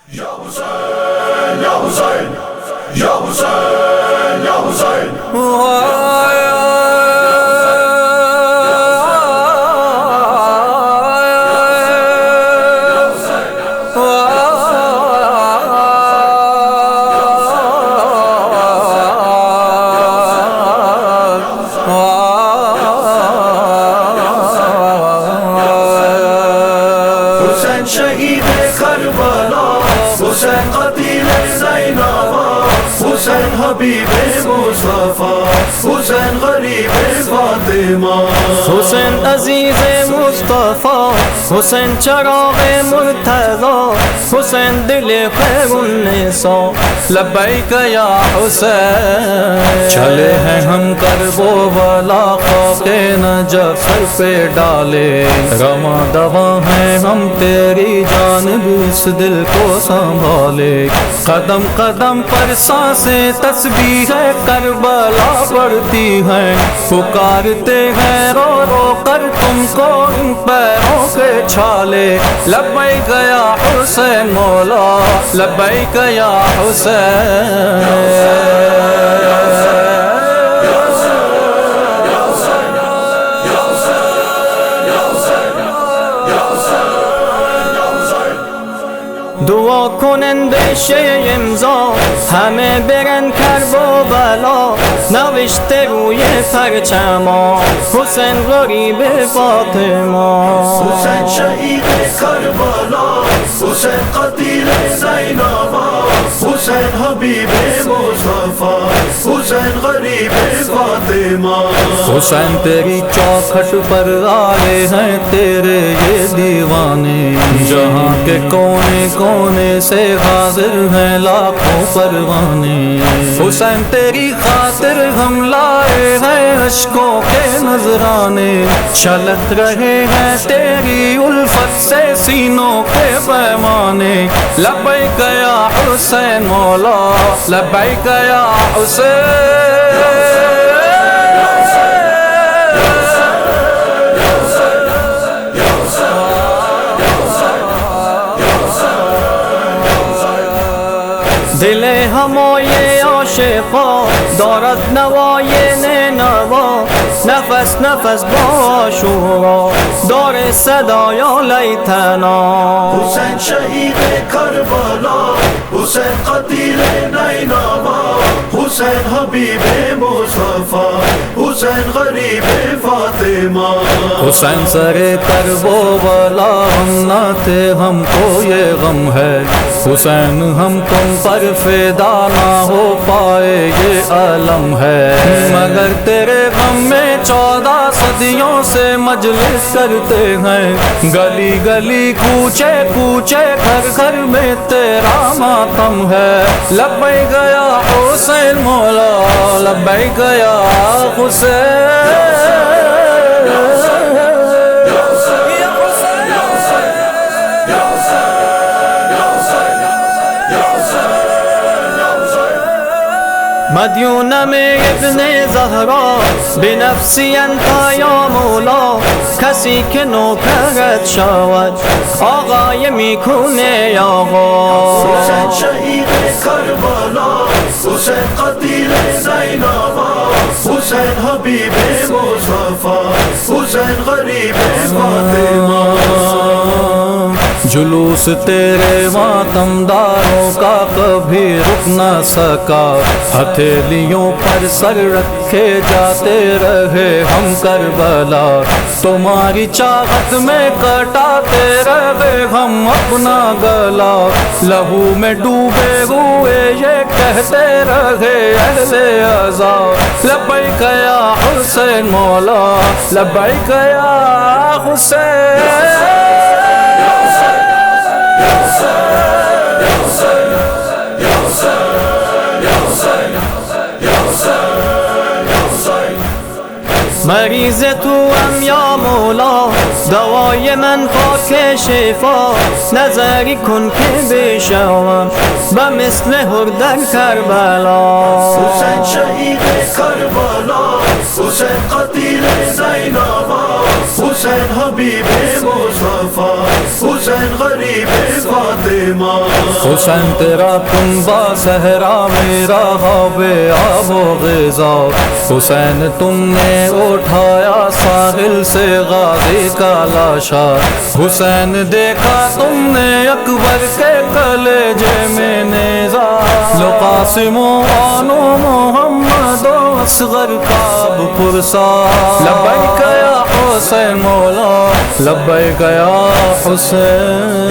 Ya Hüseyin, Ya Hüseyin, Ya Hüseyin, Ya Hüseyin. Hüseyin şehid-i Karbala, Hüseyin katil-i Zeynaba, Hüseyin Habib-i Mustafa, Hüseyin garib-i Fatıma. Hüseyin aziz Mustafa, Hüseyin çarağ-ı Murtaza, Hüseyin dil-i Khairun-Nisa, लब्बैक या हुसैन। चले हैं हम करबो वाला खाके Najaf पे डाले, रमा दवा हैं हम तेरी जानब इस दिल को संभाले। कदम कदम पर सांसें तस्बीह है करबला पड़ती हैं, पुकारते हैं रो रो कर तुमको इन पैरों के छाले। लब्बैक या हुसैन मौला, लब्बैक या हुसैन। دعا کننده امضا همه برن کرب و بلا، نوشته روی پرچما حسین غریب فاطمه. حسین شهید کربلا، حسین قتیل زینبا، حسین حبیب مصطفیٰ، حسین غریب فاطمہ. हुसैन तेरी चौखट पर आए हैं तेरे ये दीवाने, जहाँ के कोने कोने से हाजिर हैं लाखों परवाने। हुसैन तेरी खातिर हम लाए हैं अश्कों के नजराने, चलत रहे हैं तेरी उल्फत से सीनों के पैमाने। लब्बैक या हुसैन मौला, लब्बैक या हुसैन। दिल हमोये आशिक़ा दौरत नवाये नवा, नफस नफस बाशूरा दौरे सदाया लैथना। हुसैन शहीद करबला, हुसैन कतील नैनवा, हुसैन हबीब मुस्तफा, हुसैन गरीब फातिमा. हुसैन सरे करबो वाला हम ना थे, हमको ये गम है हुसैन हम तुम पर फिदा ना हो पाए ये आलम है। मगर तेरे गम में 14 सदियों से मजलिस करते हैं, गली गली कूचे कूचे घर घर में तेरा मातम है। लब्बैक या हुसैन मौला, लब्बैक या हुसैन। मदीना में इब्ने ज़हरा बिनफ्सी अंता या मौला, कसी के नौकरत शावत आगाय मिखुने आगा. हुसैन शहीद करबला, हुसैन कतील ज़ैनबा, हुसैन हबीब मुस्तफा, हुसैन गरीब फातिमा. जुलूस तेरे मातमदारों का कभी रुक न सका, हथेलियों पर सर रखे जाते रहे हम करबला। तुम्हारी चाहत में कटाते रहे हम अपना गला, लहू में डूबे हुए ये कहते रहे अहले अज़ा। लब्बैक या हुसैन मौला, लब्बैक या हुसैन। मरीज़ तू हम या मौला, दवाई मन खाक शिफा, नजरी कुन के बेशवा बमिस्ल हुर्दन करबला. हुसैन शहीद करबला, हुसैन कतील ज़ैनबा, हुसैन हबीबे मुस्तफा, हुसैन गरीबे फातिमा। हुसैन तेरा कुंबा सहरा मेरा हावे आबो ग़िज़ा। हुसैन तुमने उठाया साहिल से गाज़ी का लाशा। हुसैन देखा तुमने अकबर के कलेजे में नेज़ा। लो क़ासिमो आनो मोहम्मद असग़र काब पुरसा। लब्बैक या हुसैन मौला, लब्बैक या हुसैन।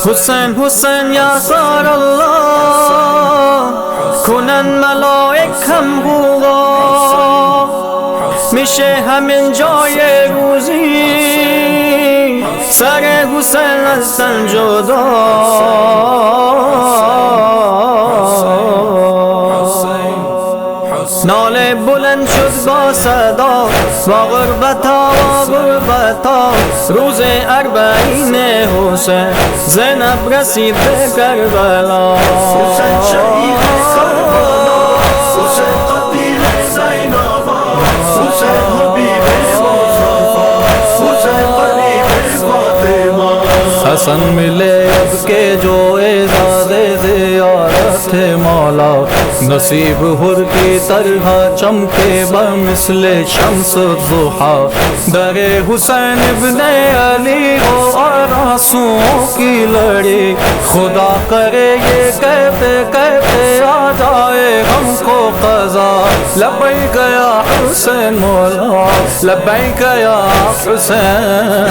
हुसैन हुसैन या ज़ारल्लाह, کنن ملائک هم بوغا. میشه همین جای روزی سر حسین از تن جدا. ناله بلند شد با صدا با غربتا و غربتا. روز اربعین حسین زینب رسید به کربلا. حسین شهید کربلا، حسین قتیل زینبا، حسین حبیب مصطفی، حسین قریب فاطمہ. حسن ملے اب کے جو اعزاز زیارت मौला. नसीब हुर की तरह चमके बमिसल शम्स दुहा. दरे हुसैन इब्ने अली हो और आंसुओं की लड़ी. खुदा करे ये कहते कहते आ जाए हमको क़ज़ा. लब्बैक या हुसैन मौला, लब्बैक या हुसैन.